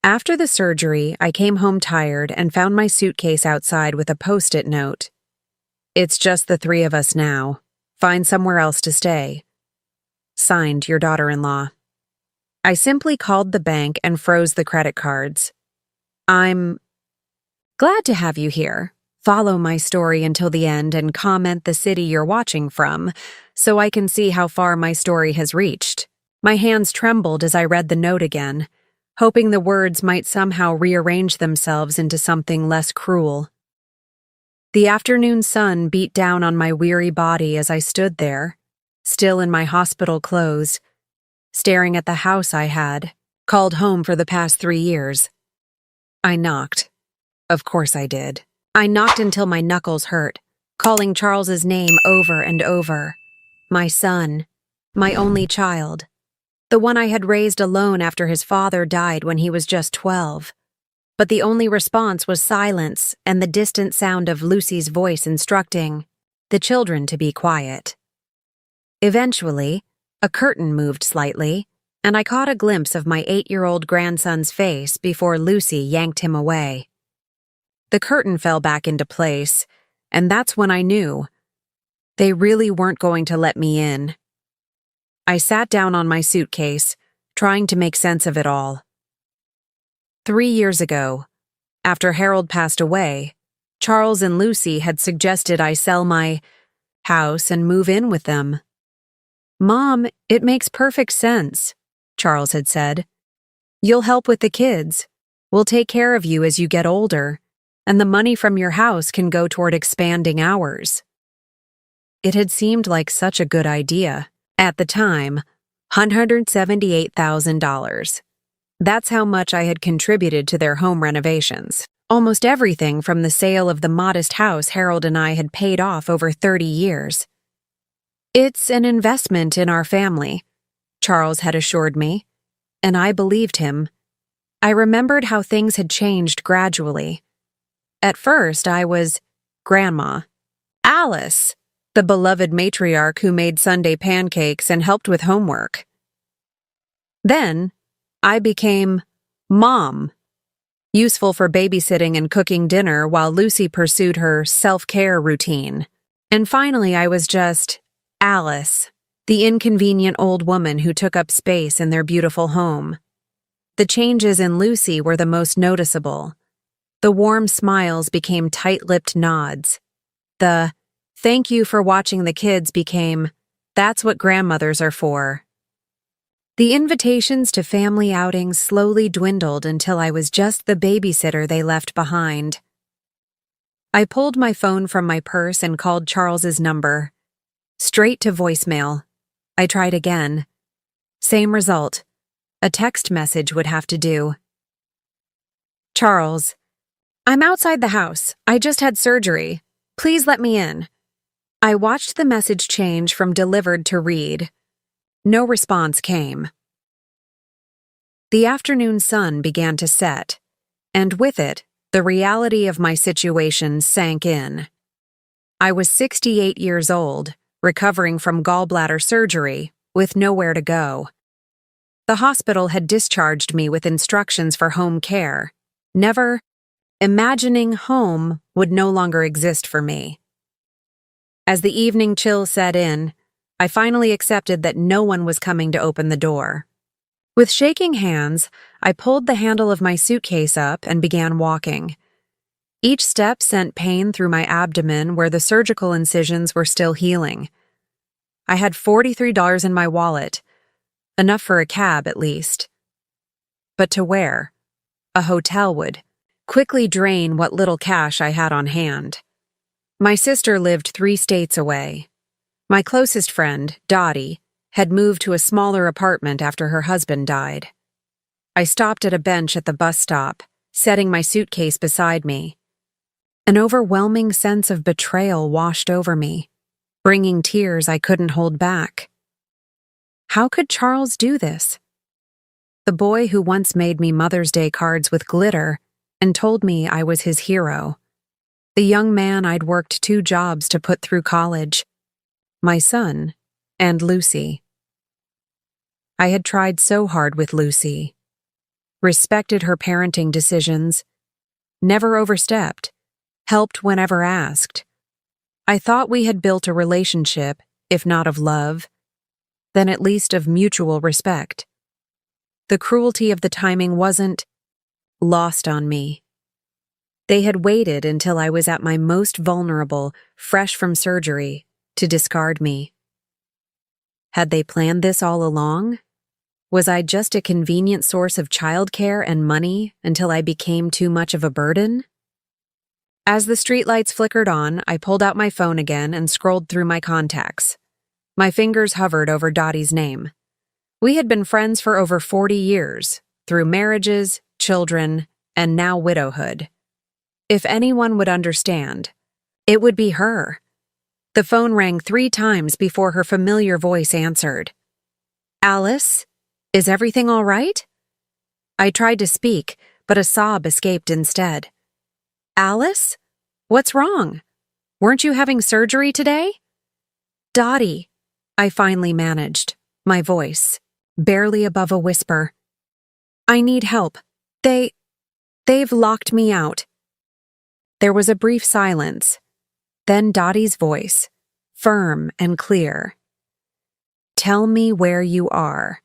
After the surgery, I came home tired and found my suitcase outside with a post-it note. "It's just the three of us now. Find somewhere else to stay. Signed, your daughter-in-law." I simply called the bank and froze the credit cards. "I'm glad to have you here. Follow my story until the end and comment the city you're watching from, so I can see how far my story has reached." My hands trembled as I read the note again, hoping the words might somehow rearrange themselves into something less cruel. The afternoon sun beat down on my weary body as I stood there, still in my hospital clothes, staring at the house I had called home for the past 3 years. I knocked. Of course I did. I knocked until my knuckles hurt, calling Charles's name over and over. My son, my only child, the one I had raised alone after his father died when he was just 12. But the only response was silence and the distant sound of Lucy's voice instructing the children to be quiet. Eventually, a curtain moved slightly, and I caught a glimpse of my 8-year-old grandson's face before Lucy yanked him away. The curtain fell back into place, and that's when I knew they really weren't going to let me in. I sat down on my suitcase, trying to make sense of it all. 3 years ago, after Harold passed away, Charles and Lucy had suggested I sell my house and move in with them. "Mom, it makes perfect sense," Charles had said. "You'll help with the kids. We'll take care of you as you get older, and the money from your house can go toward expanding ours." It had seemed like such a good idea. At the time, $178,000. That's how much I had contributed to their home renovations. Almost everything from the sale of the modest house Harold and I had paid off over 30 years. "It's an investment in our family," Charles had assured me, and I believed him. I remembered how things had changed gradually. At first, I was Grandma. Alice, the beloved matriarch who made Sunday pancakes and helped with homework. Then, I became Mom, useful for babysitting and cooking dinner while Lucy pursued her self-care routine. And finally, I was just Alice, the inconvenient old woman who took up space in their beautiful home. The changes in Lucy were the most noticeable. The warm smiles became tight-lipped nods. The "thank you for watching the kids" became "that's what grandmothers are for." The invitations to family outings slowly dwindled until I was just the babysitter they left behind. I pulled my phone from my purse and called Charles's number. Straight to voicemail. I tried again. Same result. A text message would have to do. "Charles, I'm outside the house. I just had surgery. Please let me in." I watched the message change from delivered to read. No response came. The afternoon sun began to set, and with it, the reality of my situation sank in. I was 68 years old, recovering from gallbladder surgery, with nowhere to go. The hospital had discharged me with instructions for home care, never imagining home would no longer exist for me. As the evening chill set in, I finally accepted that no one was coming to open the door. With shaking hands, I pulled the handle of my suitcase up and began walking. Each step sent pain through my abdomen where the surgical incisions were still healing. I had $43 in my wallet, enough for a cab at least. But to where? A hotel would quickly drain what little cash I had on hand. My sister lived 3 states away. My closest friend, Dottie, had moved to a smaller apartment after her husband died. I stopped at a bench at the bus stop, setting my suitcase beside me. An overwhelming sense of betrayal washed over me, bringing tears I couldn't hold back. How could Charles do this? The boy who once made me Mother's Day cards with glitter and told me I was his hero. The young man I'd worked 2 jobs to put through college. My son and Lucy. I had tried so hard with Lucy. respected her parenting decisions, never overstepped, helped whenever asked. I thought we had built a relationship, if not of love, then at least of mutual respect. The cruelty of the timing wasn't lost on me. They had waited until I was at my most vulnerable, fresh from surgery, to discard me. Had they planned this all along? Was I just a convenient source of childcare and money until I became too much of a burden? As the streetlights flickered on, I pulled out my phone again and scrolled through my contacts. My fingers hovered over Dottie's name. We had been friends for over 40 years, through marriages, children, and now widowhood. If anyone would understand, it would be her. The phone rang 3 times before her familiar voice answered. "Alice, is everything all right?" I tried to speak, but a sob escaped instead. "Alice? What's wrong? Weren't you having surgery today?" "Dottie," I finally managed, my voice barely above a whisper. "I need help. They've locked me out." There was a brief silence, then Dottie's voice, firm and clear. "Tell me where you are.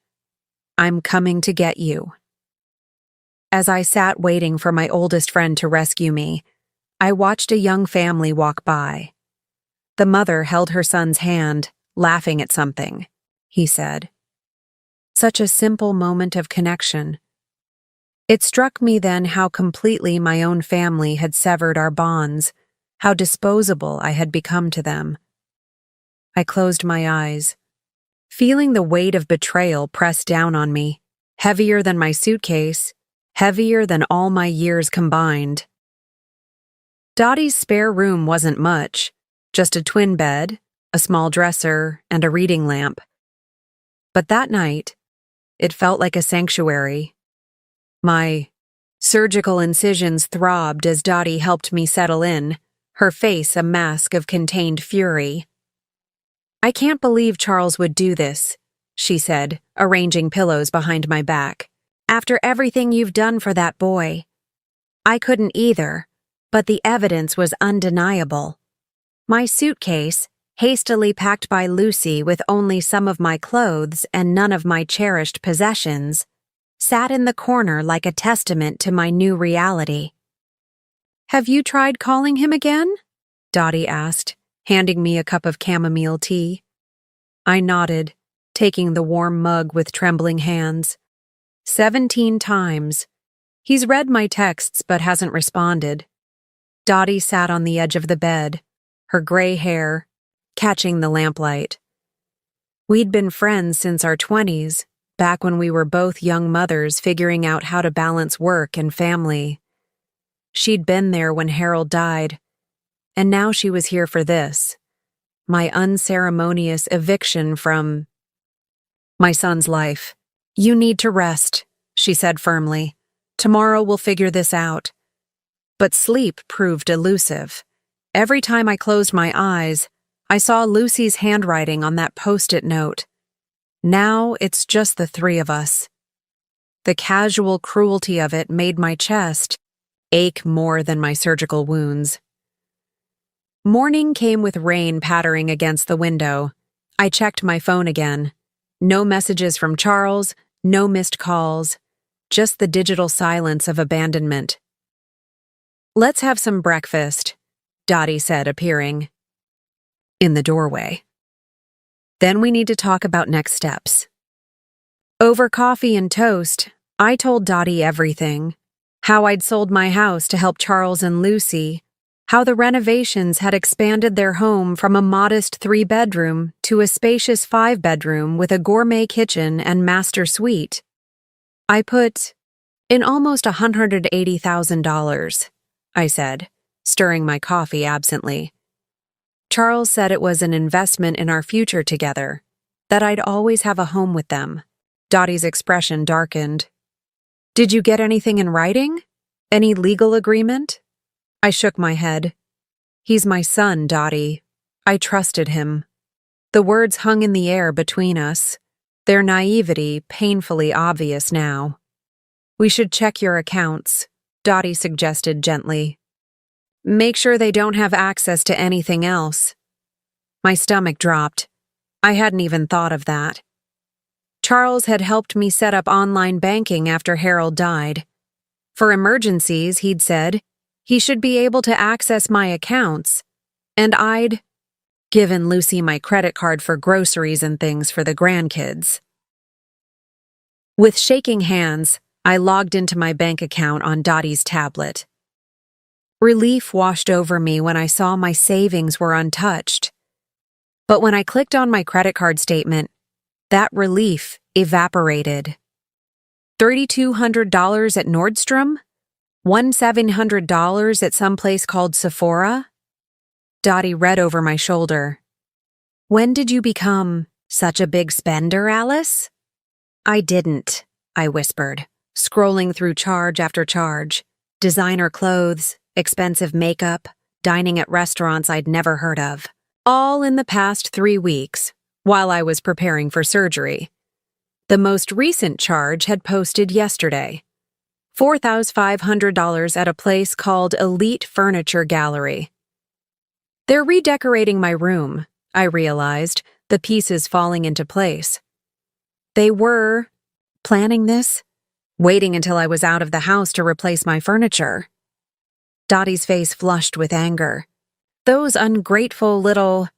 I'm coming to get you." As I sat waiting for my oldest friend to rescue me, I watched a young family walk by. The mother held her son's hand, laughing at something, he said. Such a simple moment of connection. It struck me then how completely my own family had severed our bonds, how disposable I had become to them. I closed my eyes, feeling the weight of betrayal press down on me, heavier than my suitcase, heavier than all my years combined. Dottie's spare room wasn't much, just a twin bed, a small dresser, and a reading lamp. But that night, it felt like a sanctuary. My surgical incisions throbbed as Dottie helped me settle in, her face a mask of contained fury. "I can't believe Charles would do this," she said, arranging pillows behind my back. "After everything you've done for that boy." I couldn't either, but the evidence was undeniable. My suitcase, hastily packed by Lucy with only some of my clothes and none of my cherished possessions, sat in the corner like a testament to my new reality. "Have you tried calling him again?" Dottie asked, handing me a cup of chamomile tea. I nodded, taking the warm mug with trembling hands. 17 times. He's read my texts but hasn't responded. Dottie sat on the edge of the bed, her gray hair catching the lamplight. We'd been friends since our 20s, back when we were both young mothers figuring out how to balance work and family. She'd been there when Harold died, and now she was here for this, my unceremonious eviction from my son's life. "You need to rest," she said firmly. "Tomorrow we'll figure this out." But sleep proved elusive. Every time I closed my eyes, I saw Lucy's handwriting on that post-it note. Now it's just the 3 of us. The casual cruelty of it made my chest ache more than my surgical wounds. Morning came with rain pattering against the window. I checked my phone again. No messages from Charles, no missed calls, just the digital silence of abandonment. "Let's have some breakfast," Dottie said, appearing in the doorway. "Then we need to talk about next steps." Over coffee and toast, I told Dottie everything. How I'd sold my house to help Charles and Lucy, how the renovations had expanded their home from a modest 3-bedroom to a spacious 5-bedroom with a gourmet kitchen and master suite. I put in almost $180,000, I said, stirring my coffee absently. Charles said it was an investment in our future together, that I'd always have a home with them. Dottie's expression darkened. "Did you get anything in writing? Any legal agreement?" I shook my head. "He's my son, Dottie. I trusted him." The words hung in the air between us, their naivety painfully obvious now. We should check your accounts, Dottie suggested gently. Make sure they don't have access to anything else. My stomach dropped. I hadn't even thought of that. Charles had helped me set up online banking after Harold died. For emergencies, he'd said, he should be able to access my accounts, and I'd given Lucy my credit card for groceries and things for the grandkids. With shaking hands, I logged into my bank account on Dottie's tablet. Relief washed over me when I saw my savings were untouched. But when I clicked on my credit card statement, that relief evaporated. $3,200 at Nordstrom? $1,700 at some place called Sephora? Dottie read over my shoulder. When did you become such a big spender, Alice? I didn't, I whispered, scrolling through charge after charge. Designer clothes, expensive makeup, dining at restaurants I'd never heard of. All in the past 3 weeks, while I was preparing for surgery. The most recent charge had posted yesterday. $4,500 at a place called Elite Furniture Gallery. They're redecorating my room, I realized, the pieces falling into place. They were planning this, waiting until I was out of the house to replace my furniture. Dottie's face flushed with anger. Those ungrateful little...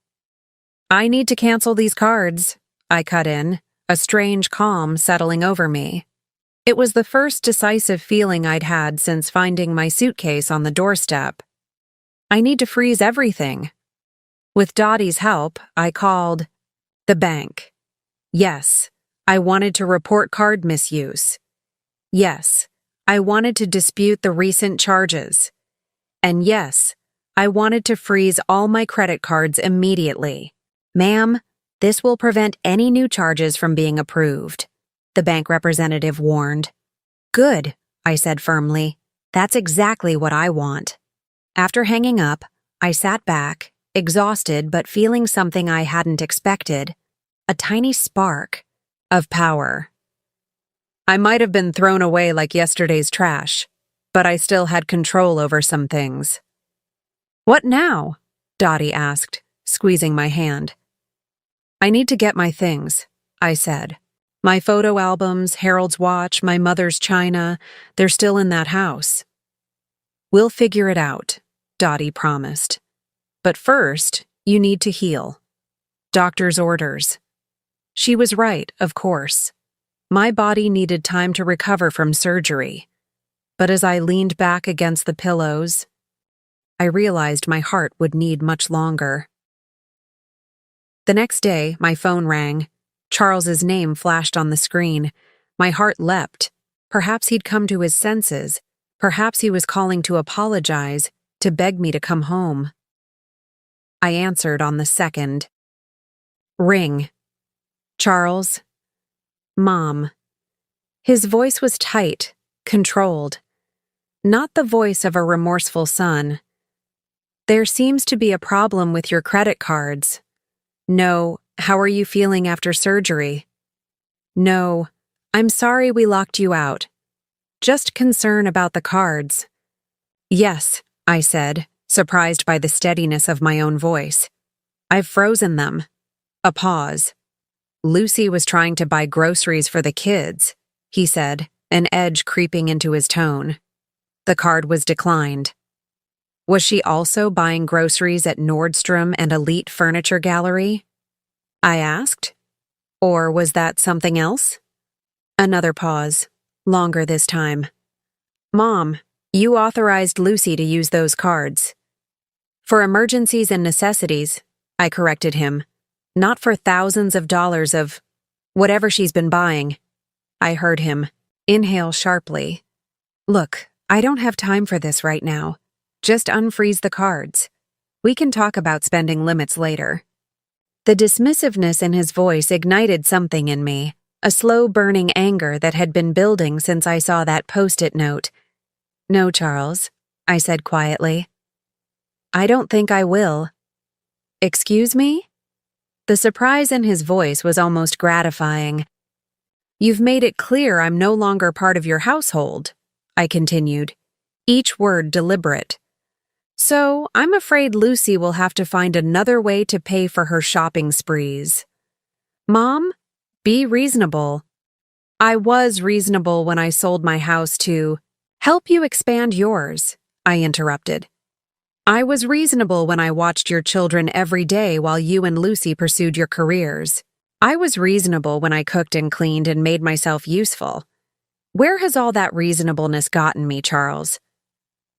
I need to cancel these cards, I cut in, a strange calm settling over me. It was the first decisive feeling I'd had since finding my suitcase on the doorstep. I need to freeze everything. With Dottie's help, I called the bank. Yes, I wanted to report card misuse. Yes, I wanted to dispute the recent charges. And yes, I wanted to freeze all my credit cards immediately. Ma'am, this will prevent any new charges from being approved, the bank representative warned. Good, I said firmly. That's exactly what I want. After hanging up, I sat back, exhausted but feeling something I hadn't expected, a tiny spark of power. I might have been thrown away like yesterday's trash, but I still had control over some things. What now? Dottie asked, squeezing my hand. I need to get my things, I said. My photo albums, Harold's watch, my mother's china, they're still in that house. We'll figure it out, Dottie promised. But first, you need to heal. Doctor's orders. She was right, of course. My body needed time to recover from surgery. But as I leaned back against the pillows, I realized my heart would need much longer. The next day, my phone rang. Charles's name flashed on the screen. My heart leapt. Perhaps he'd come to his senses. Perhaps he was calling to apologize, to beg me to come home. I answered on the second. Ring. Charles. Mom. His voice was tight, controlled. Not the voice of a remorseful son. There seems to be a problem with your credit cards. No, how are you feeling after surgery? No, I'm sorry we locked you out. Just concern about the cards. Yes, I said, surprised by the steadiness of my own voice. I've frozen them. A pause. Lucy was trying to buy groceries for the kids, he said, an edge creeping into his tone. The card was declined. Was she also buying groceries at Nordstrom and Elite Furniture Gallery? I asked. Or was that something else? Another pause, longer this time. Mom, you authorized Lucy to use those cards. For emergencies and necessities, I corrected him. Not for thousands of dollars of whatever she's been buying. I heard him inhale sharply. Look, I don't have time for this right now. Just unfreeze the cards. We can talk about spending limits later. The dismissiveness in his voice ignited something in me, a slow-burning anger that had been building since I saw that post-it note. No, Charles, I said quietly. I don't think I will. Excuse me? The surprise in his voice was almost gratifying. You've made it clear I'm no longer part of your household, I continued, each word deliberate. So I'm afraid Lucy will have to find another way to pay for her shopping sprees. Mom, be reasonable. I was reasonable when I sold my house to help you expand yours, I interrupted. I was reasonable when I watched your children every day while you and Lucy pursued your careers. I was reasonable when I cooked and cleaned and made myself useful. Where has all that reasonableness gotten me, Charles?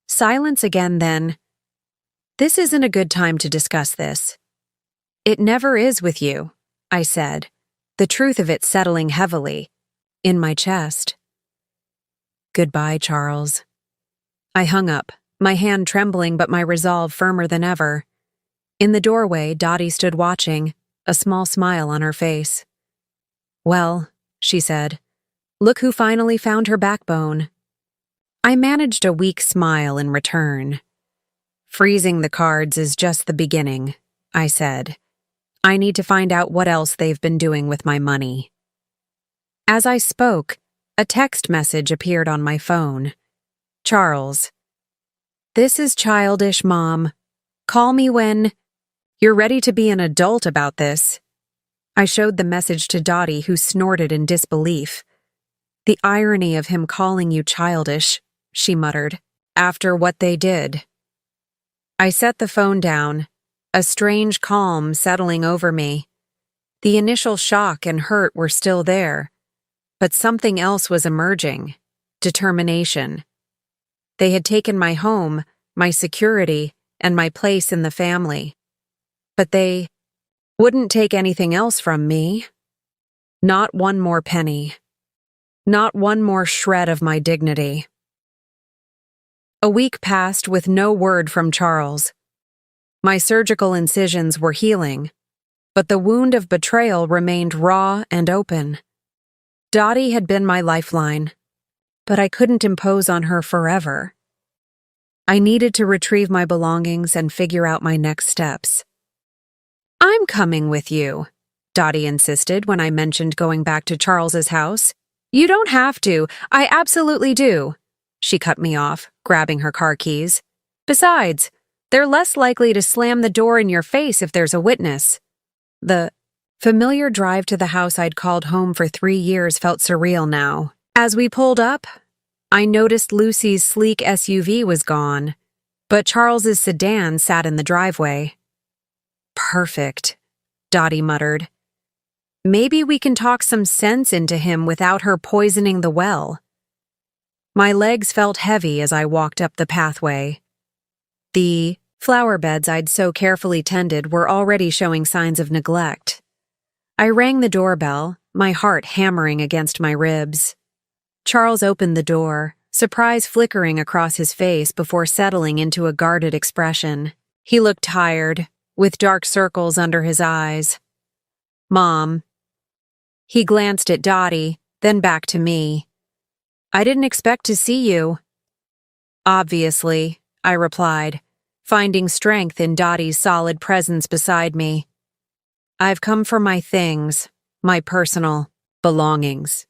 Silence again, then. This isn't a good time to discuss this. It never is with you, I said, the truth of it settling heavily in my chest. Goodbye, Charles. I hung up, my hand trembling but my resolve firmer than ever. In the doorway, Dottie stood watching, a small smile on her face. Well, she said, look who finally found her backbone. I managed a weak smile in return. Freezing the cards is just the beginning, I said. I need to find out what else they've been doing with my money. As I spoke, a text message appeared on my phone. Charles. This is childish, Mom. Call me when you're ready to be an adult about this. I showed the message to Dottie, who snorted in disbelief. The irony of him calling you childish, she muttered, after what they did. I set the phone down, a strange calm settling over me. The initial shock and hurt were still there, but something else was emerging, determination. They had taken my home, my security, and my place in the family. But they wouldn't take anything else from me. Not one more penny. Not one more shred of my dignity. A week passed with no word from Charles. My surgical incisions were healing, but the wound of betrayal remained raw and open. Dottie had been my lifeline, but I couldn't impose on her forever. I needed to retrieve my belongings and figure out my next steps. I'm coming with you, Dottie insisted when I mentioned going back to Charles's house. You don't have to. I absolutely do. She cut me off, grabbing her car keys. Besides, they're less likely to slam the door in your face if there's a witness. The familiar drive to the house I'd called home for 3 years felt surreal now. As we pulled up, I noticed Lucy's sleek SUV was gone, but Charles's sedan sat in the driveway. Perfect, Dottie muttered. Maybe we can talk some sense into him without her poisoning the well. My legs felt heavy as I walked up the pathway. The flower beds I'd so carefully tended were already showing signs of neglect. I rang the doorbell, my heart hammering against my ribs. Charles opened the door, surprise flickering across his face before settling into a guarded expression. He looked tired, with dark circles under his eyes. Mom. He glanced at Dottie, then back to me. I didn't expect to see you. Obviously, I replied, finding strength in Dottie's solid presence beside me. I've come for my things, my personal belongings.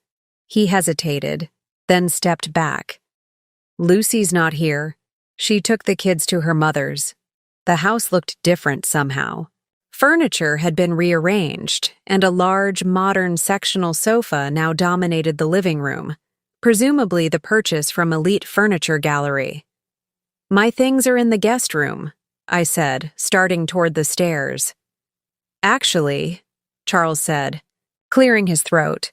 He hesitated, then stepped back. Lucy's not here. She took the kids to her mother's. The house looked different somehow. Furniture had been rearranged, and a large, modern sectional sofa now dominated the living room, presumably the purchase from Elite Furniture Gallery. My things are in the guest room, I said, starting toward the stairs. Actually, Charles said, clearing his throat,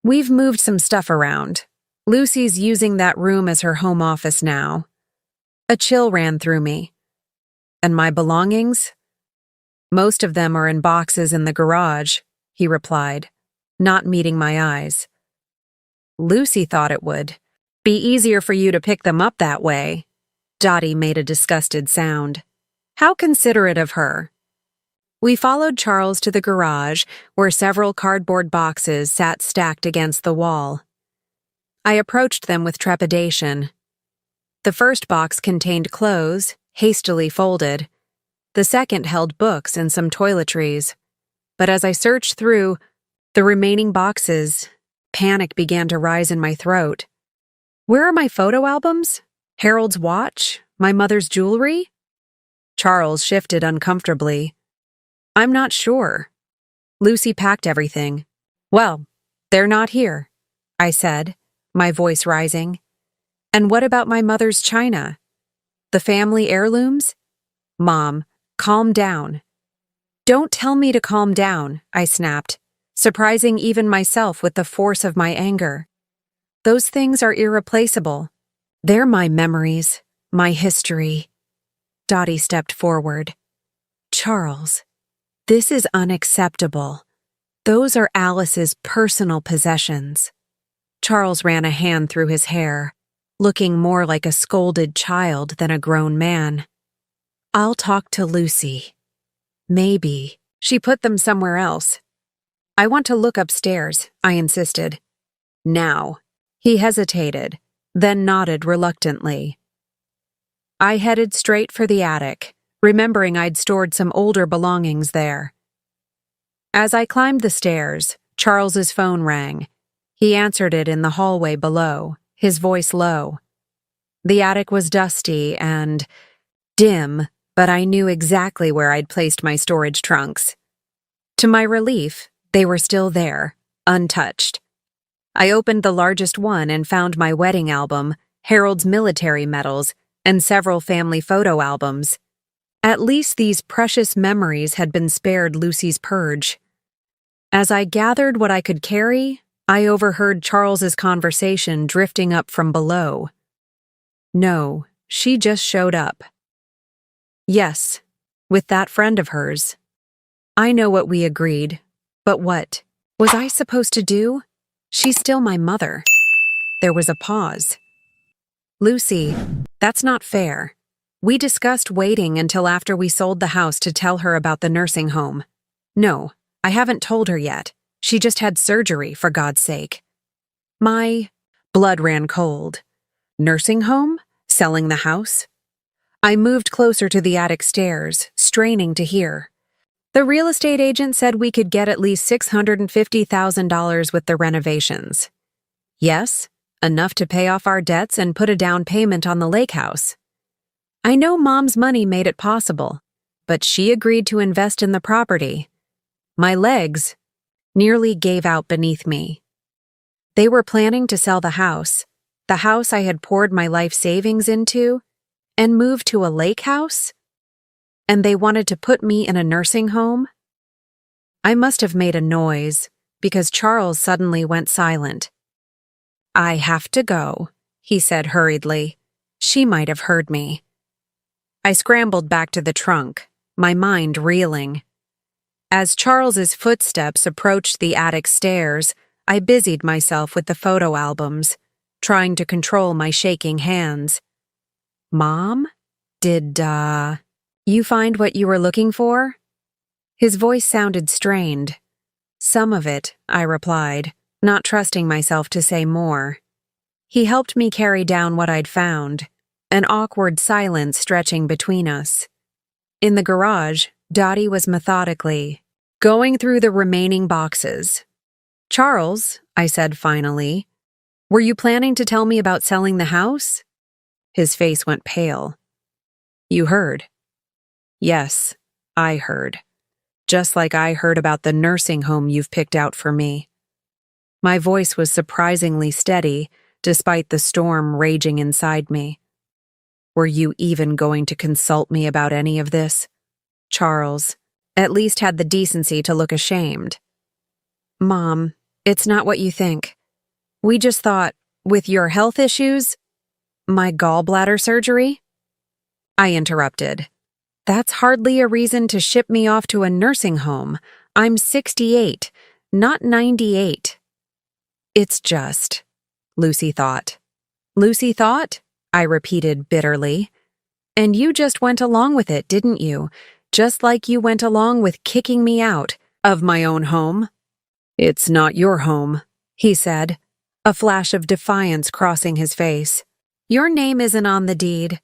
we've moved some stuff around. Lucy's using that room as her home office now. A chill ran through me. And my belongings? Most of them are in boxes in the garage, he replied, not meeting my eyes. Lucy thought it would be easier for you to pick them up that way. Dottie made a disgusted sound. How considerate of her. We followed Charles to the garage, where several cardboard boxes sat stacked against the wall. I approached them with trepidation. The first box contained clothes, hastily folded. The second held books and some toiletries. But as I searched through the remaining boxes, Panic began to rise in my throat. Where are my photo albums? Harold's watch? My mother's jewelry? Charles shifted uncomfortably. I'm not sure. Lucy packed everything. Well, they're not here, I said, my voice rising. And what about my mother's china? The family heirlooms? Mom, calm down. Don't tell me to calm down, I snapped, surprising even myself with the force of my anger. Those things are irreplaceable. They're my memories, my history. Dottie stepped forward. Charles, this is unacceptable. Those are Alice's personal possessions. Charles ran a hand through his hair, looking more like a scolded child than a grown man. I'll talk to Lucy. Maybe. She put them somewhere else. I want to look upstairs, I insisted. Now. He hesitated, then nodded reluctantly. I headed straight for the attic, remembering I'd stored some older belongings there. As I climbed the stairs, Charles's phone rang. He answered it in the hallway below, his voice low. The attic was dusty and dim, but I knew exactly where I'd placed my storage trunks. To my relief, they were still there, untouched. I opened the largest one and found my wedding album, Harold's military medals, and several family photo albums. At least these precious memories had been spared Lucy's purge. As I gathered what I could carry, I overheard Charles's conversation drifting up from below. No, she just showed up. Yes, with that friend of hers. I know what we agreed, but what was I supposed to do? She's still my mother. There was a pause. Lucy, that's not fair. We discussed waiting until after we sold the house to tell her about the nursing home. No, I haven't told her yet. She just had surgery, for God's sake. My blood ran cold. Nursing home? Selling the house? I moved closer to the attic stairs, straining to hear. The real estate agent said we could get at least $650,000 with the renovations. Yes, enough to pay off our debts and put a down payment on the lake house. I know Mom's money made it possible, but she agreed to invest in the property. My legs nearly gave out beneath me. They were planning to sell the house I had poured my life savings into, and move to a lake house? And they wanted to put me in a nursing home? I must have made a noise, because Charles suddenly went silent. I have to go, he said hurriedly. She might have heard me. I scrambled back to the trunk, my mind reeling. As Charles's footsteps approached the attic stairs, I busied myself with the photo albums, trying to control my shaking hands. Mom? Did, you find what you were looking for? His voice sounded strained. Some of it, I replied, not trusting myself to say more. He helped me carry down what I'd found, an awkward silence stretching between us. In the garage, Dottie was methodically going through the remaining boxes. Charles, I said finally, were you planning to tell me about selling the house? His face went pale. You heard. Yes, I heard. Just like I heard about the nursing home you've picked out for me. My voice was surprisingly steady, despite the storm raging inside me. Were you even going to consult me about any of this? Charles at least had the decency to look ashamed. Mom, it's not what you think. We just thought, with your health issues, my gallbladder surgery? I interrupted. That's hardly a reason to ship me off to a nursing home. I'm 68, not 98. It's just, Lucy thought. Lucy thought? I repeated bitterly. And you just went along with it, didn't you? Just like you went along with kicking me out of my own home. It's not your home, he said, a flash of defiance crossing his face. Your name isn't on the deed.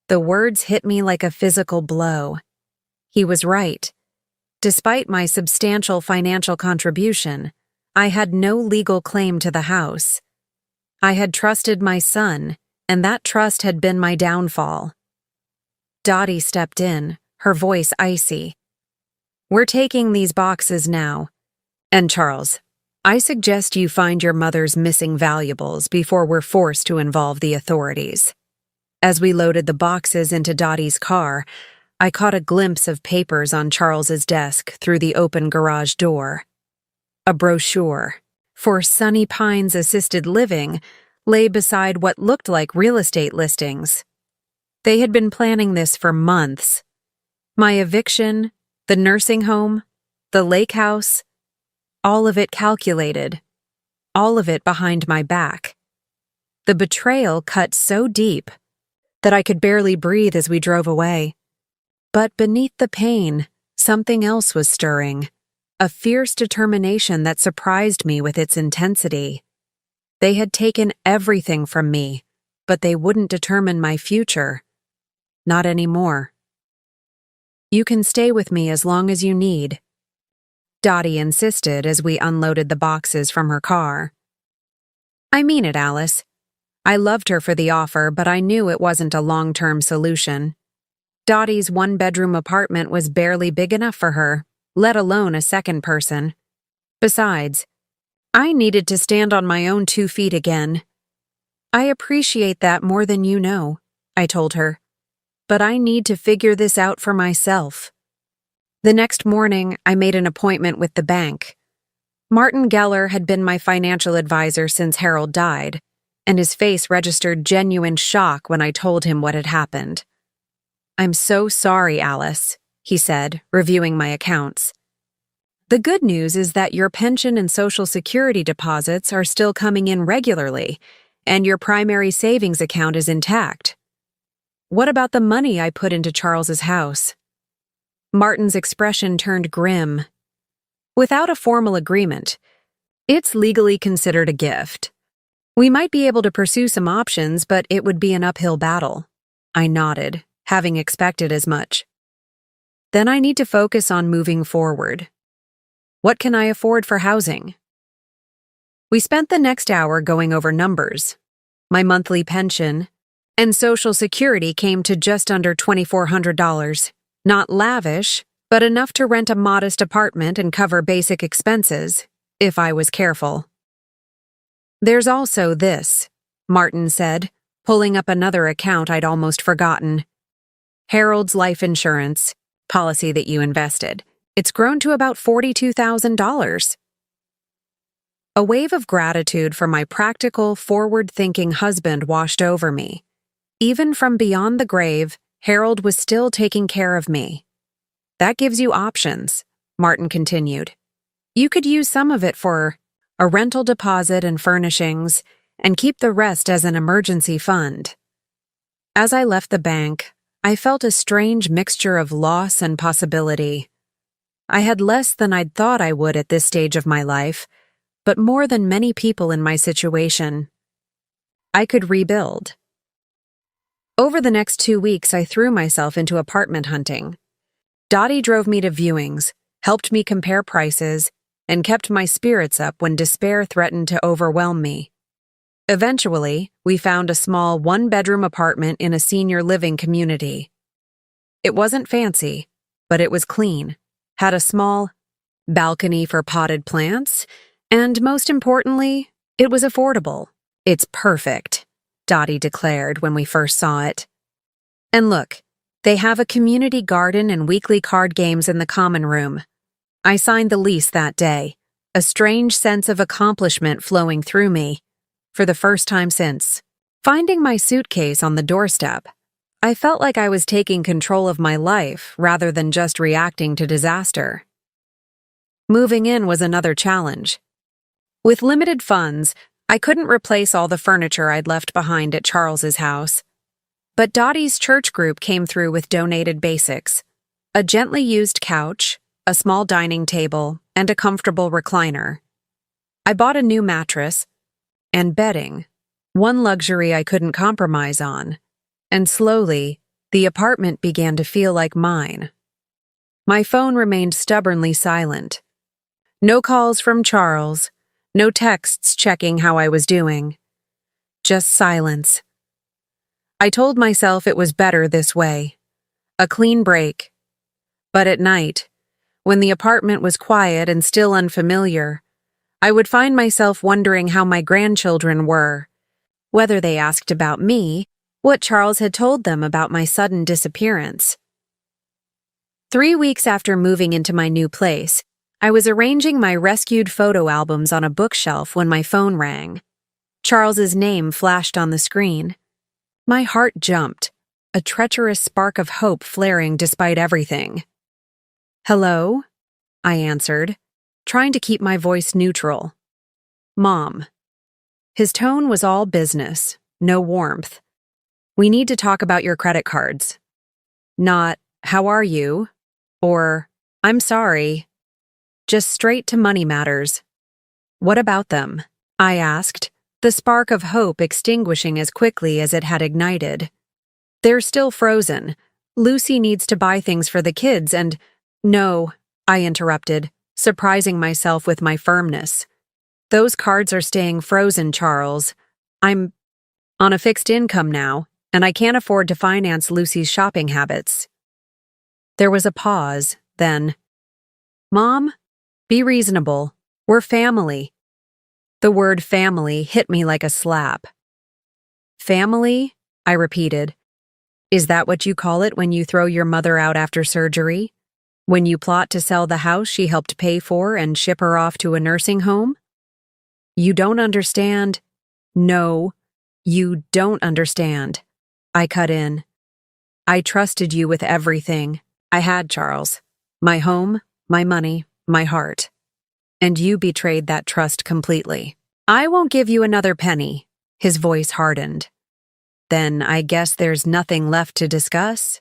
The words hit me like a physical blow. He was right. Despite my substantial financial contribution, I had no legal claim to the house. I had trusted my son, and that trust had been my downfall. Dottie stepped in, her voice icy. "We're taking these boxes now. And Charles, I suggest you find your mother's missing valuables before we're forced to involve the authorities." As we loaded the boxes into Dottie's car, I caught a glimpse of papers on Charles's desk through the open garage door. A brochure for Sunny Pines Assisted Living lay beside what looked like real estate listings. They had been planning this for months. My eviction, the nursing home, the lake house, all of it calculated, all of it behind my back. The betrayal cut so deep that I could barely breathe as we drove away. But beneath the pain, something else was stirring, a fierce determination that surprised me with its intensity. They had taken everything from me, but they wouldn't determine my future. Not anymore. "You can stay with me as long as you need," Dottie insisted as we unloaded the boxes from her car. "I mean it, Alice. I loved her for the offer, but I knew it wasn't a long-term solution. Dottie's one-bedroom apartment was barely big enough for her, let alone a second person. Besides, I needed to stand on my own 2 feet again. I appreciate that more than you know," I told her. "But I need to figure this out for myself." The next morning, I made an appointment with the bank. Martin Geller had been my financial advisor since Harold died, and his face registered genuine shock when I told him what had happened. "I'm so sorry, Alice," he said, reviewing my accounts. "The good news is that your pension and Social Security deposits are still coming in regularly, and your primary savings account is intact. What about the money I put into Charles's house?" Martin's expression turned grim. "Without a formal agreement, it's legally considered a gift. We might be able to pursue some options, but it would be an uphill battle." I nodded, having expected as much. "Then I need to focus on moving forward. What can I afford for housing?" We spent the next hour going over numbers. My monthly pension and Social Security came to just under $2,400. Not lavish, but enough to rent a modest apartment and cover basic expenses, if I was careful. "There's also this," Martin said, pulling up another account I'd almost forgotten. "Harold's life insurance, policy that you invested. It's grown to about $42,000. A wave of gratitude for my practical, forward-thinking husband washed over me. Even from beyond the grave, Harold was still taking care of me. "That gives you options," Martin continued. "You could use some of it for a rental deposit and furnishings, and keep the rest as an emergency fund." As I left the bank, I felt a strange mixture of loss and possibility. I had less than I'd thought I would at this stage of my life, but more than many people in my situation. I could rebuild. Over the next 2 weeks, I threw myself into apartment hunting. Dottie drove me to viewings, helped me compare prices, and kept my spirits up when despair threatened to overwhelm me. Eventually, we found a small one-bedroom apartment in a senior living community. It wasn't fancy, but it was clean, had a small balcony for potted plants, and most importantly, it was affordable. "It's perfect," Dottie declared when we first saw it. "And look, they have a community garden and weekly card games in the common room." I signed the lease that day, a strange sense of accomplishment flowing through me. For the first time since finding my suitcase on the doorstep, I felt like I was taking control of my life rather than just reacting to disaster. Moving in was another challenge. With limited funds, I couldn't replace all the furniture I'd left behind at Charles's house. But Dottie's church group came through with donated basics: a gently used couch, a small dining table, and a comfortable recliner. I bought a new mattress and bedding, one luxury I couldn't compromise on, and slowly, the apartment began to feel like mine. My phone remained stubbornly silent. No calls from Charles, No texts checking how I was doing. Just silence. I told myself it was better this way. A clean break. But at night, when the apartment was quiet and still unfamiliar, I would find myself wondering how my grandchildren were, whether they asked about me, what Charles had told them about my sudden disappearance. 3 weeks after moving into my new place, I was arranging my rescued photo albums on a bookshelf when my phone rang. Charles's name flashed on the screen. My heart jumped, a treacherous spark of hope flaring despite everything. "Hello?" I answered, trying to keep my voice neutral. "Mom." His tone was all business, no warmth. "We need to talk about your credit cards." Not, "How are you?" or, "I'm sorry." Just straight to money matters. "What about them?" I asked, the spark of hope extinguishing as quickly as it had ignited. "They're still frozen. Lucy needs to buy things for the kids and—" "No," I interrupted, surprising myself with my firmness. "Those cards are staying frozen, Charles. I'm on a fixed income now, and I can't afford to finance Lucy's shopping habits." There was a pause, then, "Mom, be reasonable. We're family." The word family hit me like a slap. "Family?" I repeated. "Is that what you call it when you throw your mother out after surgery? When you plot to sell the house she helped pay for and ship her off to a nursing home? You don't understand." "No, you don't understand," I cut in. "I trusted you with everything. I had, Charles. My home, my money, my heart. And you betrayed that trust completely." "I won't give you another penny." His voice hardened. "Then I guess there's nothing left to discuss?"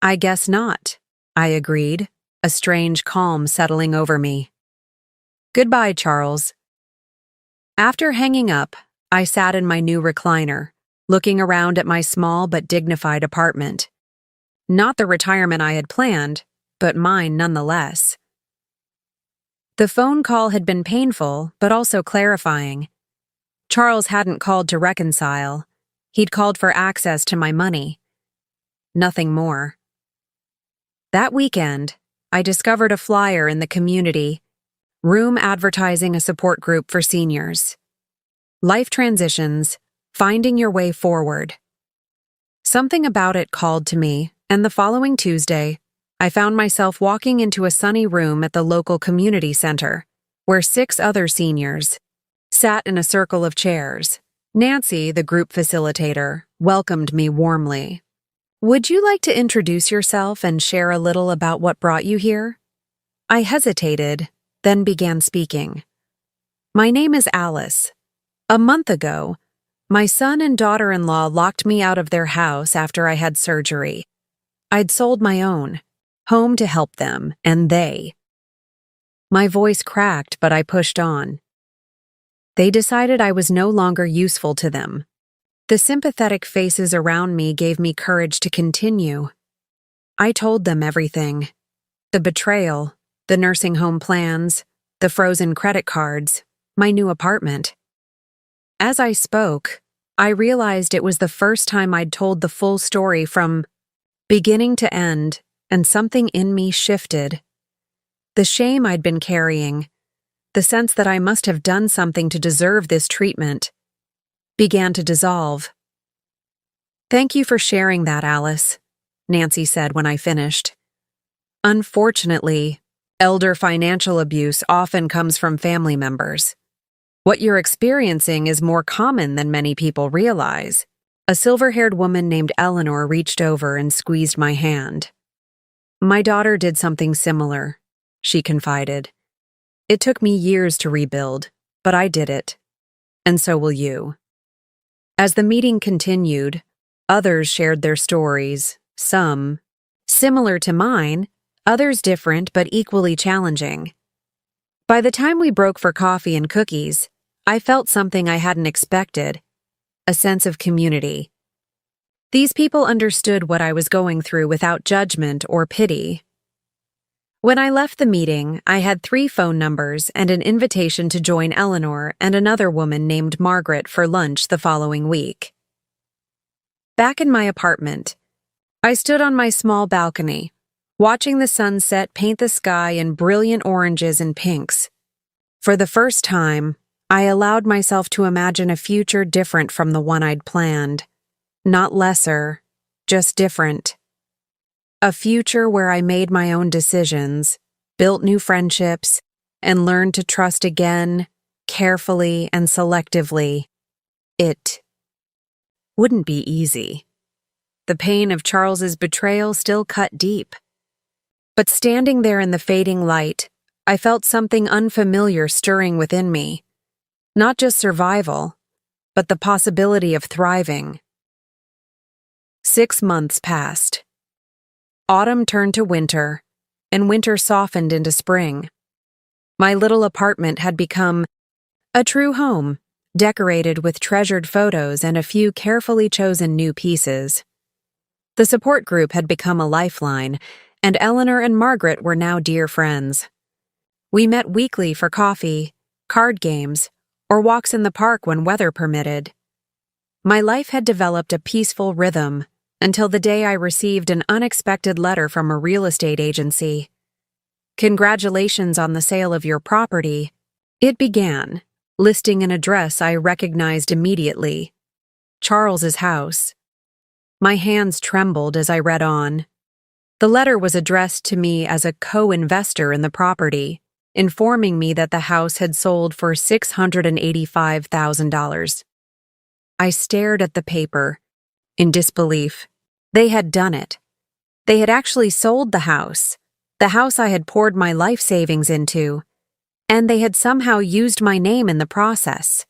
"I guess not," I agreed, a strange calm settling over me. "Goodbye, Charles." After hanging up, I sat in my new recliner, looking around at my small but dignified apartment. Not the retirement I had planned, but mine nonetheless. The phone call had been painful, but also clarifying. Charles hadn't called to reconcile. He'd called for access to my money. Nothing more. That weekend, I discovered a flyer in the community, room advertising a support group for seniors. Life transitions, finding your way forward. Something about it called to me, and the following Tuesday, I found myself walking into a sunny room at the local community center, where 6 other seniors sat in a circle of chairs. Nancy, the group facilitator, welcomed me warmly. "Would you like to introduce yourself and share a little about what brought you here?" I hesitated, then began speaking. "My name is Alice. A month ago, my son and daughter-in-law locked me out of their house after I had surgery. I'd sold my own home to help them, and they—" My voice cracked, but I pushed on. "They decided I was no longer useful to them." The sympathetic faces around me gave me courage to continue. I told them everything. The betrayal, the nursing home plans, the frozen credit cards, my new apartment. As I spoke, I realized it was the first time I'd told the full story from beginning to end, and something in me shifted. The shame I'd been carrying, the sense that I must have done something to deserve this treatment, began to dissolve. "Thank you for sharing that, Alice," Nancy said when I finished. "Unfortunately, elder financial abuse often comes from family members. What you're experiencing is more common than many people realize." A silver-haired woman named Eleanor reached over and squeezed my hand. "My daughter did something similar," she confided. "It took me years to rebuild, but I did it. And so will you." As the meeting continued, others shared their stories, some similar to mine, others different but equally challenging. By the time we broke for coffee and cookies, I felt something I hadn't expected, a sense of community. These people understood what I was going through without judgment or pity. When I left the meeting, I had 3 phone numbers and an invitation to join Eleanor and another woman named Margaret for lunch the following week. Back in my apartment, I stood on my small balcony, watching the sunset paint the sky in brilliant oranges and pinks. For the first time, I allowed myself to imagine a future different from the one I'd planned. Not lesser, just different. A future where I made my own decisions, built new friendships, and learned to trust again, carefully and selectively. It wouldn't be easy. The pain of Charles's betrayal still cut deep. But standing there in the fading light, I felt something unfamiliar stirring within me. Not just survival, but the possibility of thriving. 6 months passed. Autumn turned to winter, and winter softened into spring. My little apartment had become a true home, decorated with treasured photos and a few carefully chosen new pieces. The support group had become a lifeline, and Eleanor and Margaret were now dear friends. We met weekly for coffee, card games, or walks in the park when weather permitted. My life had developed a peaceful rhythm until the day I received an unexpected letter from a real estate agency. "Congratulations on the sale of your property," it began, listing an address I recognized immediately: Charles's house. My hands trembled as I read on. The letter was addressed to me as a co-investor in the property, informing me that the house had sold for $685,000. I stared at the paper, in disbelief. They had done it. They had actually sold the house I had poured my life savings into, and they had somehow used my name in the process.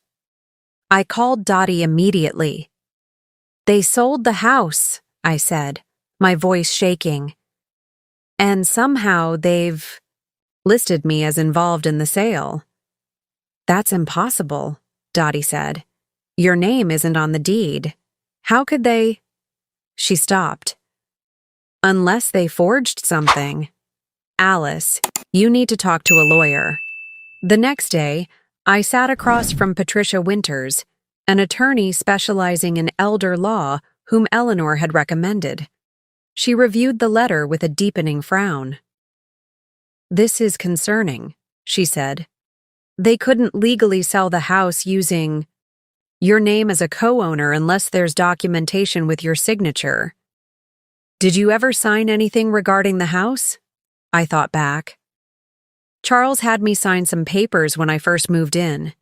I called Dottie immediately. "They sold the house," I said, my voice shaking. "And somehow they've listed me as involved in the sale." "That's impossible," Dottie said. "Your name isn't on the deed. How could they—" She stopped. "Unless they forged something. Alice, you need to talk to a lawyer." The next day, I sat across from Patricia Winters, an attorney specializing in elder law whom Eleanor had recommended. She reviewed the letter with a deepening frown. "This is concerning," she said. "They couldn't legally sell the house using your name as a co-owner unless there's documentation with your signature." "Did you ever sign anything regarding the house?" I thought back. "Charles had me sign some papers when I first moved in.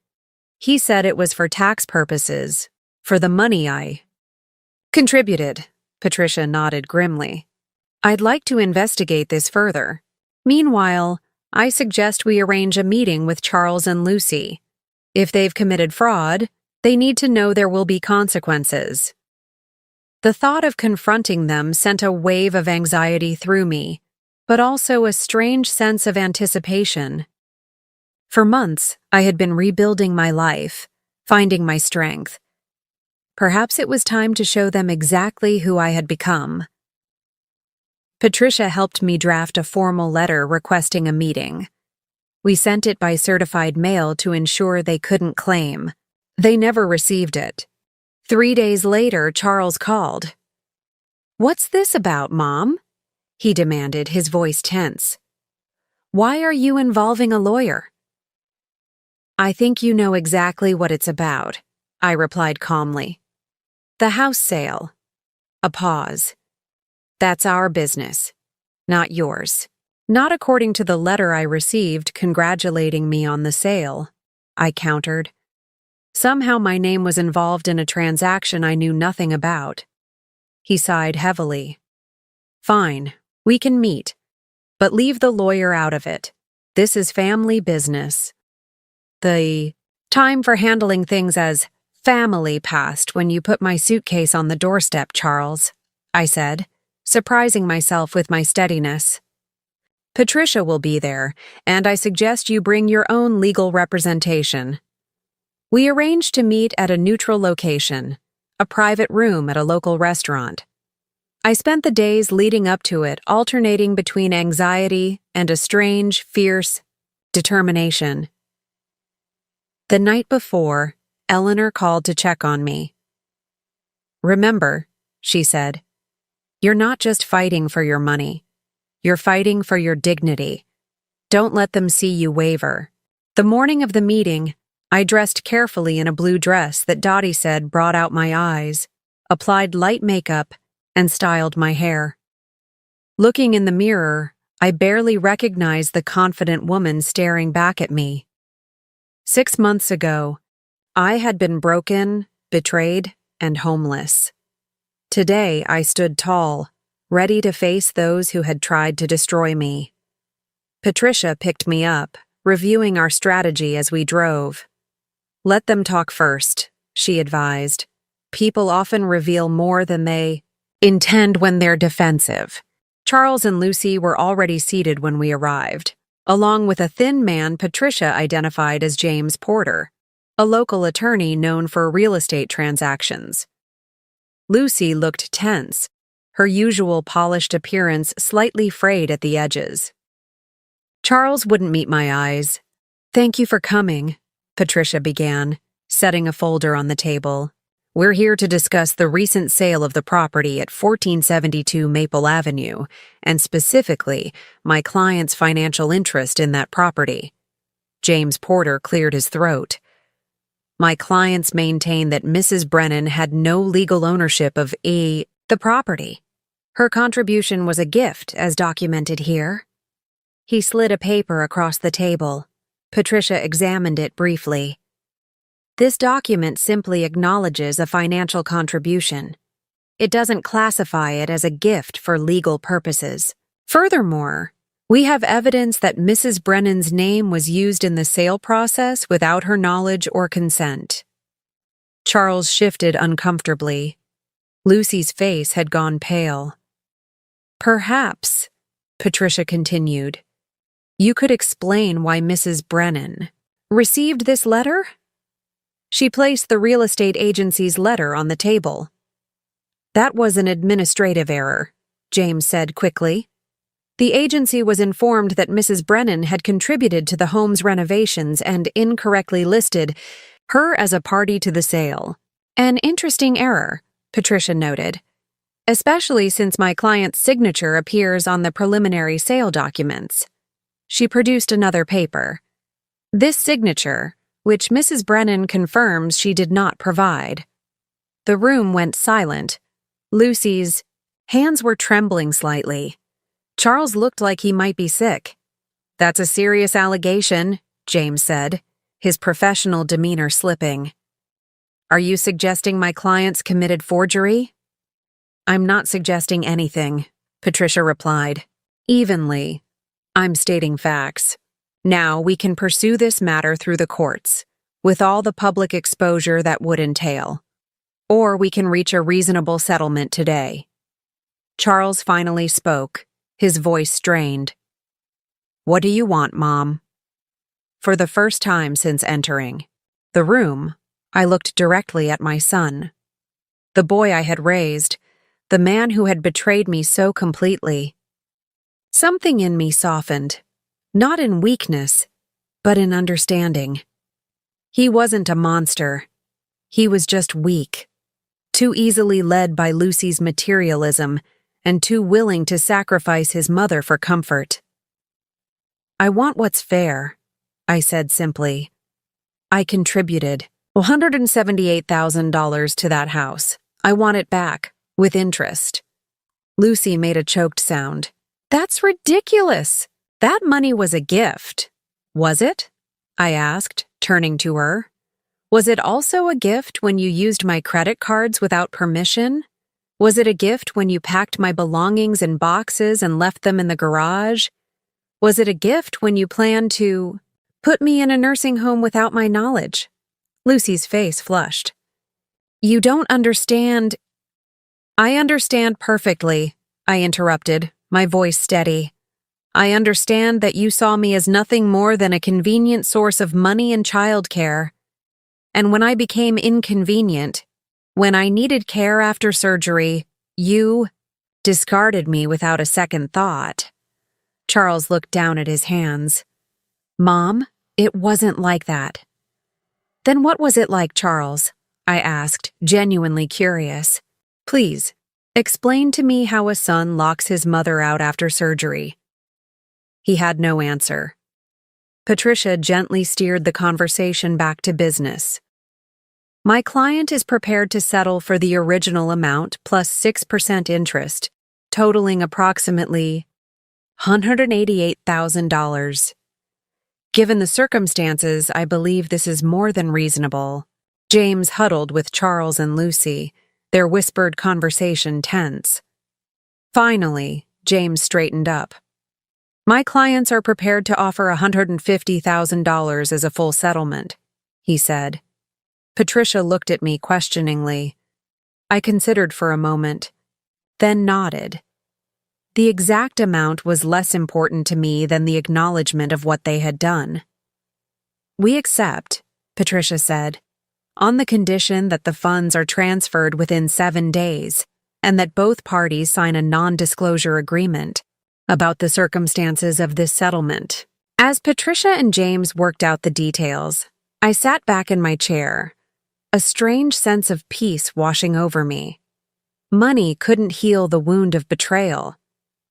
He said it was for tax purposes, for the money I contributed." Patricia nodded grimly. "I'd like to investigate this further. Meanwhile, I suggest we arrange a meeting with Charles and Lucy. If they've committed fraud, they need to know there will be consequences." The thought of confronting them sent a wave of anxiety through me, but also a strange sense of anticipation. For months, I had been rebuilding my life, finding my strength. Perhaps it was time to show them exactly who I had become. Patricia helped me draft a formal letter requesting a meeting. We sent it by certified mail to ensure they couldn't claim. They never received it. 3 days later, Charles called. "What's this about, Mom?" he demanded, his voice tense. "Why are you involving a lawyer?" "I think you know exactly what it's about," I replied calmly. "The house sale." A pause. "That's our business, not yours." "Not according to the letter I received congratulating me on the sale," I countered. Somehow my name was involved in a transaction I knew nothing about. He sighed heavily. "Fine, we can meet, but leave the lawyer out of it. This is family business." "The time for handling things as family passed when you put my suitcase on the doorstep, Charles," I said, surprising myself with my steadiness. "Patricia will be there, and I suggest you bring your own legal representation." We arranged to meet at a neutral location, a private room at a local restaurant. I spent the days leading up to it alternating between anxiety and a strange, fierce determination. The night before, Eleanor called to check on me. "Remember," she said, "you're not just fighting for your money. You're fighting for your dignity. Don't let them see you waver." The morning of the meeting, I dressed carefully in a blue dress that Dottie said brought out my eyes, applied light makeup, and styled my hair. Looking in the mirror, I barely recognized the confident woman staring back at me. 6 months ago, I had been broken, betrayed, and homeless. Today, I stood tall, ready to face those who had tried to destroy me. Patricia picked me up, reviewing our strategy as we drove. "Let them talk first," she advised. "People often reveal more than they intend when they're defensive." Charles and Lucy were already seated when we arrived, along with a thin man Patricia identified as James Porter, a local attorney known for real estate transactions. Lucy looked tense, her usual polished appearance slightly frayed at the edges. Charles wouldn't meet my eyes. "Thank you for coming," Patricia began, setting a folder on the table. "We're here to discuss the recent sale of the property at 1472 Maple Avenue, and specifically, my client's financial interest in that property." James Porter cleared his throat. "My clients maintain that Mrs. Brennan had no legal ownership of the property. Her contribution was a gift, as documented here." He slid a paper across the table. Patricia examined it briefly. "This document simply acknowledges a financial contribution. It doesn't classify it as a gift for legal purposes. Furthermore, we have evidence that Mrs. Brennan's name was used in the sale process without her knowledge or consent." Charles shifted uncomfortably. Lucy's face had gone pale. "Perhaps," Patricia continued, "you could explain why Mrs. Brennan received this letter?" She placed the real estate agency's letter on the table. "That was an administrative error," James said quickly. "The agency was informed that Mrs. Brennan had contributed to the home's renovations and incorrectly listed her as a party to the sale. An interesting error," Patricia noted, "especially since my client's signature appears on the preliminary sale documents." She produced another paper. "This signature, which Mrs. Brennan confirms she did not provide." The room went silent. Lucy's hands were trembling slightly. Charles looked like he might be sick. "That's a serious allegation," James said, his professional demeanor slipping. "Are you suggesting my clients committed forgery?" "I'm not suggesting anything," Patricia replied. "Evenly, I'm stating facts. Now we can pursue this matter through the courts, with all the public exposure that would entail. Or we can reach a reasonable settlement today." Charles finally spoke, his voice strained. "What do you want, Mom?" For the first time since entering the room, I looked directly at my son. The boy I had raised, the man who had betrayed me so completely. Something in me softened, not in weakness, but in understanding. He wasn't a monster. He was just weak, too easily led by Lucy's materialism and too willing to sacrifice his mother for comfort. "I want what's fair," I said simply. "I contributed $178,000 to that house. I want it back, with interest." Lucy made a choked sound. "That's ridiculous. That money was a gift." "Was it?" I asked, turning to her. "Was it also a gift when you used my credit cards without permission? Was it a gift when you packed my belongings in boxes and left them in the garage? Was it a gift when you planned to put me in a nursing home without my knowledge?" Lucy's face flushed. "You don't understand." "I understand perfectly," I interrupted, my voice steady. "I understand that you saw me as nothing more than a convenient source of money and childcare. And when I became inconvenient, when I needed care after surgery, you discarded me without a second thought. Charles looked down at his hands. Mom, it wasn't like that. Then what was it like, Charles? I asked, genuinely curious. Please, explain to me how a son locks his mother out after surgery. He had no answer. Patricia gently steered the conversation back to business. My client is prepared to settle for the original amount plus 6% interest, totaling approximately $188,000. Given the circumstances, I believe this is more than reasonable. James huddled with Charles and Lucy, their whispered conversation tense. Finally, James straightened up. My clients are prepared to offer $150,000 as a full settlement, he said. Patricia looked at me questioningly. I considered for a moment, then nodded. The exact amount was less important to me than the acknowledgement of what they had done. We accept, Patricia said, on the condition that the funds are transferred within 7 days and that both parties sign a non-disclosure agreement about the circumstances of this settlement. As Patricia and James worked out the details, I sat back in my chair, a strange sense of peace washing over me. Money couldn't heal the wound of betrayal,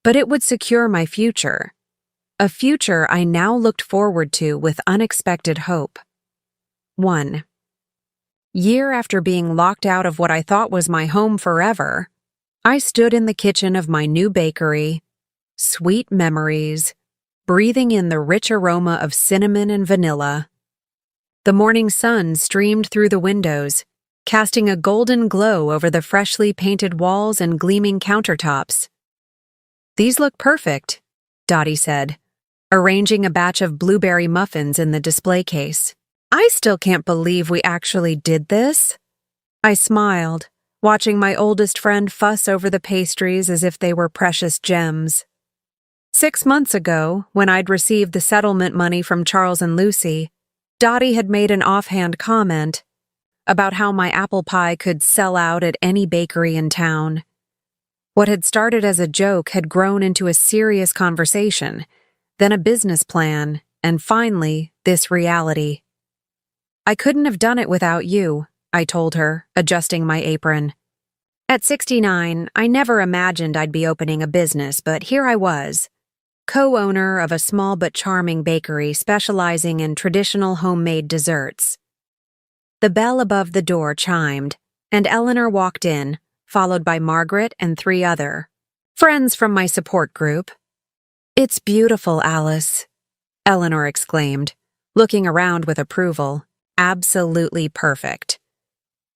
but it would secure my future, a future I now looked forward to with unexpected hope. 1. Year after being locked out of what I thought was my home forever, I stood in the kitchen of my new bakery, sweet memories, breathing in the rich aroma of cinnamon and vanilla. The morning sun streamed through the windows, casting a golden glow over the freshly painted walls and gleaming countertops. These look perfect, Dottie said, arranging a batch of blueberry muffins in the display case. I still can't believe we actually did this. I smiled, watching my oldest friend fuss over the pastries as if they were precious gems. 6 months ago, when I'd received the settlement money from Charles and Lucy, Dottie had made an offhand comment about how my apple pie could sell out at any bakery in town. What had started as a joke had grown into a serious conversation, then a business plan, and finally, this reality. I couldn't have done it without you, I told her, adjusting my apron. At 69, I never imagined I'd be opening a business, but here I was, co-owner of a small but charming bakery specializing in traditional homemade desserts. The bell above the door chimed, and Eleanor walked in, followed by Margaret and 3 other friends from my support group. It's beautiful, Alice, Eleanor exclaimed, looking around with approval. Absolutely perfect.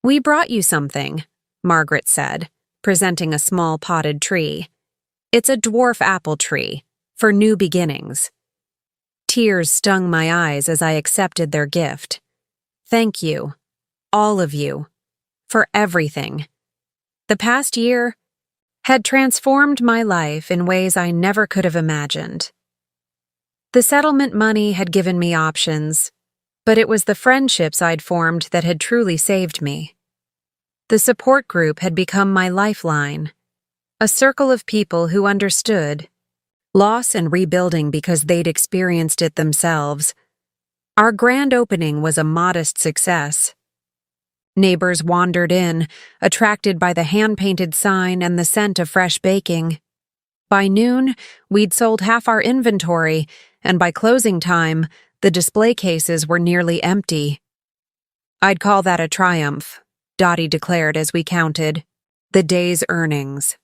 We brought you something, Margaret said, presenting a small potted tree. It's a dwarf apple tree, for new beginnings. Tears stung my eyes as I accepted their gift. Thank you, all of you, for everything. The past year had transformed my life in ways I never could have imagined. The settlement money had given me options, but it was the friendships I'd formed that had truly saved me. The support group had become my lifeline, a circle of people who understood loss and rebuilding because they'd experienced it themselves. Our grand opening was a modest success. Neighbors wandered in, attracted by the hand-painted sign and the scent of fresh baking. By noon, we'd sold half our inventory, and by closing time, the display cases were nearly empty. I'd call that a triumph, Dottie declared as we counted the day's earnings.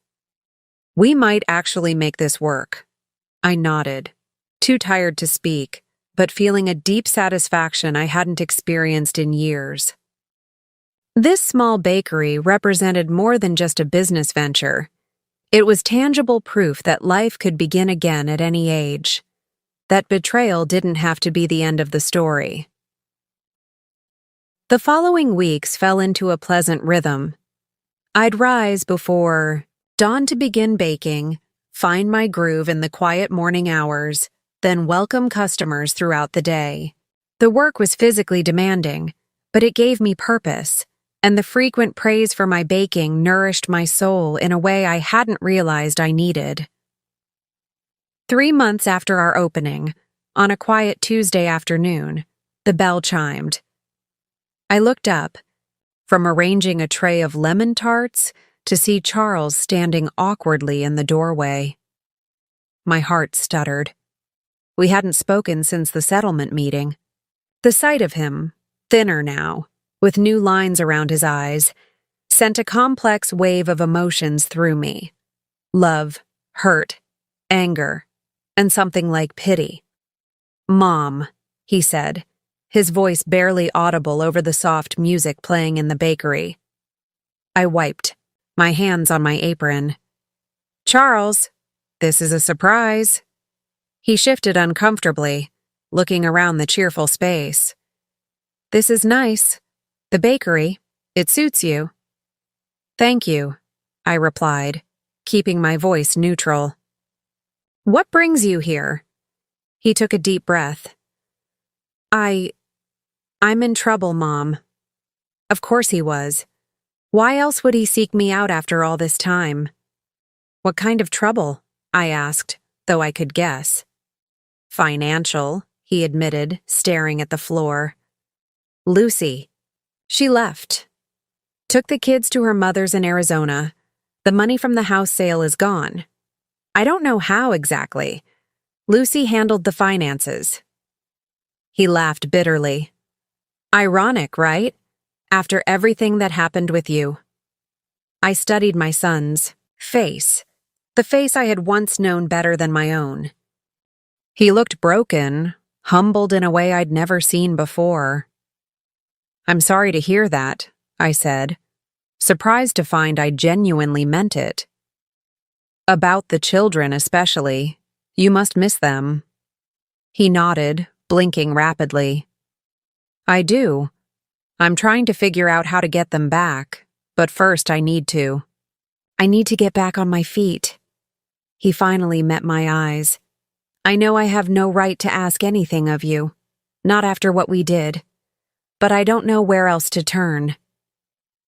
We might actually make this work. I nodded, too tired to speak, but feeling a deep satisfaction I hadn't experienced in years. This small bakery represented more than just a business venture. It was tangible proof that life could begin again at any age, that betrayal didn't have to be the end of the story. The following weeks fell into a pleasant rhythm. I'd rise before dawn to begin baking, find my groove in the quiet morning hours, then welcome customers throughout the day. The work was physically demanding, but it gave me purpose, and the frequent praise for my baking nourished my soul in a way I hadn't realized I needed. 3 months after our opening, on a quiet Tuesday afternoon, the bell chimed. I looked up, from arranging a tray of lemon tarts to see Charles standing awkwardly in the doorway. My heart stuttered. We hadn't spoken since the settlement meeting. The sight of him, thinner now, with new lines around his eyes, sent a complex wave of emotions through me. Love, hurt, anger, and something like pity. "Mom," he said, his voice barely audible over the soft music playing in the bakery. I wiped, my hands on my apron. "Charles, this is a surprise." He shifted uncomfortably, looking around the cheerful space. "This is nice. The bakery. It suits you." "Thank you," I replied, keeping my voice neutral. "What brings you here?" He took a deep breath. I'm in trouble, Mom." Of course he was. Why else would he seek me out after all this time? "What kind of trouble?" I asked, though I could guess. "Financial," he admitted, staring at the floor. "Lucy. She left. Took the kids to her mother's in Arizona. The money from the house sale is gone. I don't know how exactly. Lucy handled the finances." He laughed bitterly. "Ironic, right? After everything that happened with you." I studied my son's face, the face I had once known better than my own. He looked broken, humbled in a way I'd never seen before. "I'm sorry to hear that," I said, surprised to find I genuinely meant it. "About the children especially. You must miss them." He nodded, blinking rapidly. "I do. I'm trying to figure out how to get them back, but first I need to get back on my feet." He finally met my eyes. "I know I have no right to ask anything of you, not after what we did, but I don't know where else to turn.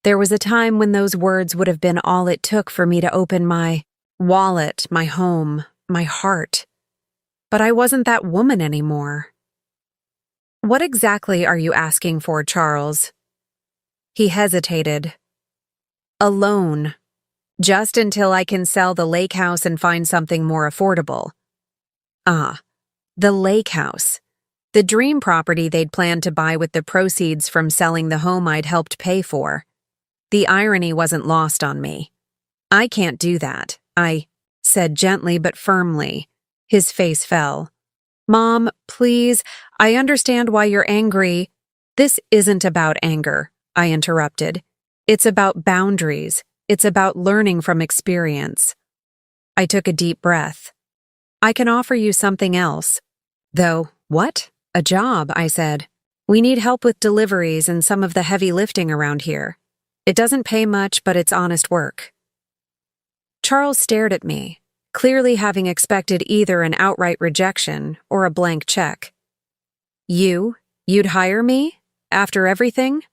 There was a time when those words would have been all it took for me to open my wallet, my home, my heart. But I wasn't that woman anymore." "What exactly are you asking for, Charles?" He hesitated. "A loan. Just until I can sell the lake house and find something more affordable." Ah, the lake house. The dream property they'd planned to buy with the proceeds from selling the home I'd helped pay for. The irony wasn't lost on me. "I can't do that," I said gently but firmly. His face fell. "Mom, please, I understand why you're angry." "This isn't about anger," I interrupted. "It's about boundaries. It's about learning from experience." I took a deep breath. "I can offer you something else." "Though, what?" "A job," I said. "We need help with deliveries and some of the heavy lifting around here. It doesn't pay much, but it's honest work." Charles stared at me, clearly having expected either an outright rejection or a blank check. You'd hire me? After everything?"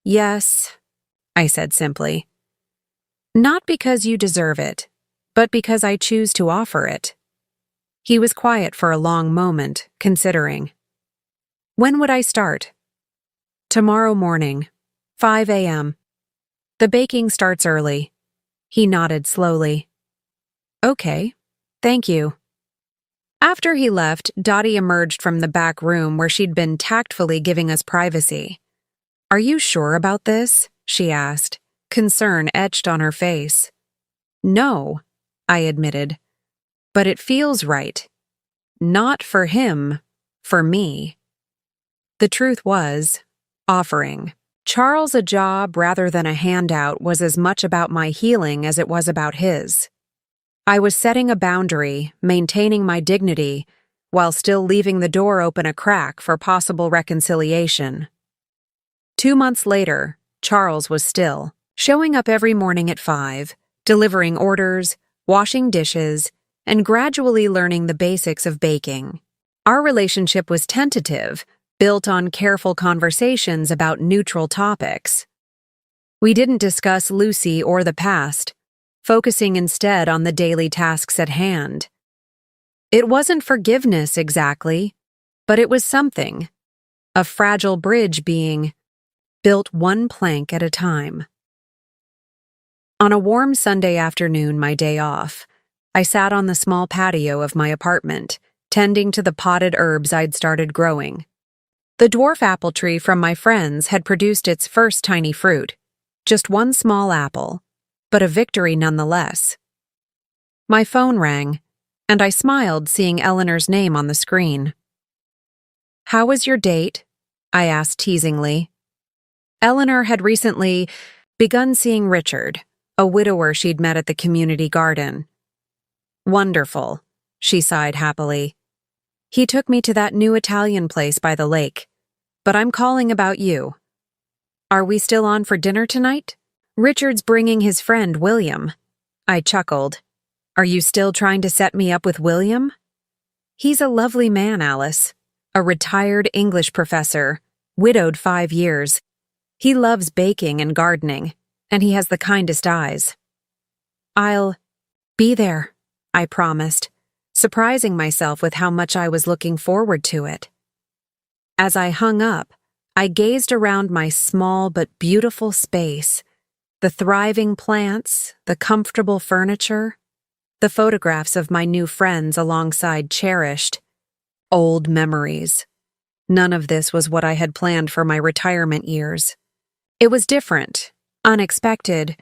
"Yes," I said simply. "Not because you deserve it, but because I choose to offer it." He was quiet for a long moment, considering. "When would I start?" "Tomorrow morning, 5 a.m. The baking starts early." He nodded slowly. "Okay, thank you." After he left, Dottie emerged from the back room where she'd been tactfully giving us privacy. "Are you sure about this?" she asked, concern etched on her face. "No," I admitted, "but it feels right. Not for him, for me." The truth was, offering Charles a job rather than a handout was as much about my healing as it was about his. I was setting a boundary, maintaining my dignity, while still leaving the door open a crack for possible reconciliation. 2 months later, Charles was still showing up every morning at 5, delivering orders, washing dishes, and gradually learning the basics of baking. Our relationship was tentative, built on careful conversations about neutral topics. We didn't discuss Lucy or the past, focusing instead on the daily tasks at hand. It wasn't forgiveness exactly, but it was something, a fragile bridge being built one plank at a time. On a warm Sunday afternoon, my day off, I sat on the small patio of my apartment, tending to the potted herbs I'd started growing. The dwarf apple tree from my friends had produced its first tiny fruit, just one small apple, but a victory nonetheless. My phone rang, and I smiled seeing Eleanor's name on the screen. "How was your date?" I asked teasingly. Eleanor had recently begun seeing Richard, a widower she'd met at the community garden. "Wonderful," she sighed happily. "He took me to that new Italian place by the lake, but I'm calling about you. Are we still on for dinner tonight? Richard's bringing his friend William." I chuckled. "Are you still trying to set me up with William?" "He's a lovely man, Alice. A retired English professor, widowed 5 years. He loves baking and gardening, and he has the kindest eyes." "I'll be there," I promised, surprising myself with how much I was looking forward to it. As I hung up, I gazed around my small but beautiful space, the thriving plants, the comfortable furniture, the photographs of my new friends alongside cherished, old memories. None of this was what I had planned for my retirement years. It was different, unexpected,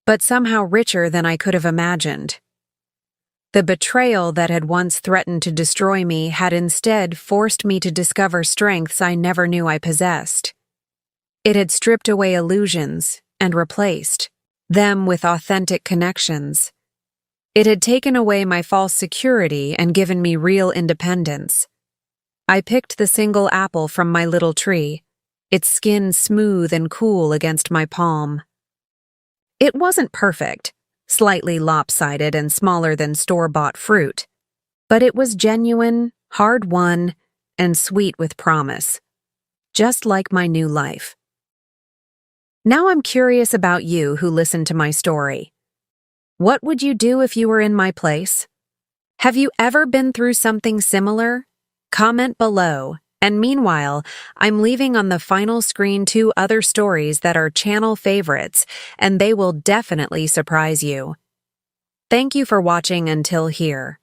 but somehow richer than I could have imagined. The betrayal that had once threatened to destroy me had instead forced me to discover strengths I never knew I possessed. It had stripped away illusions and replaced them with authentic connections. It had taken away my false security and given me real independence. I picked the single apple from my little tree, its skin smooth and cool against my palm. It wasn't perfect, slightly lopsided and smaller than store-bought fruit, but it was genuine, hard-won, and sweet with promise, just like my new life. Now I'm curious about you who listened to my story. What would you do if you were in my place? Have you ever been through something similar? Comment below. And meanwhile, I'm leaving on the final screen 2 other stories that are channel favorites, and they will definitely surprise you. Thank you for watching until here.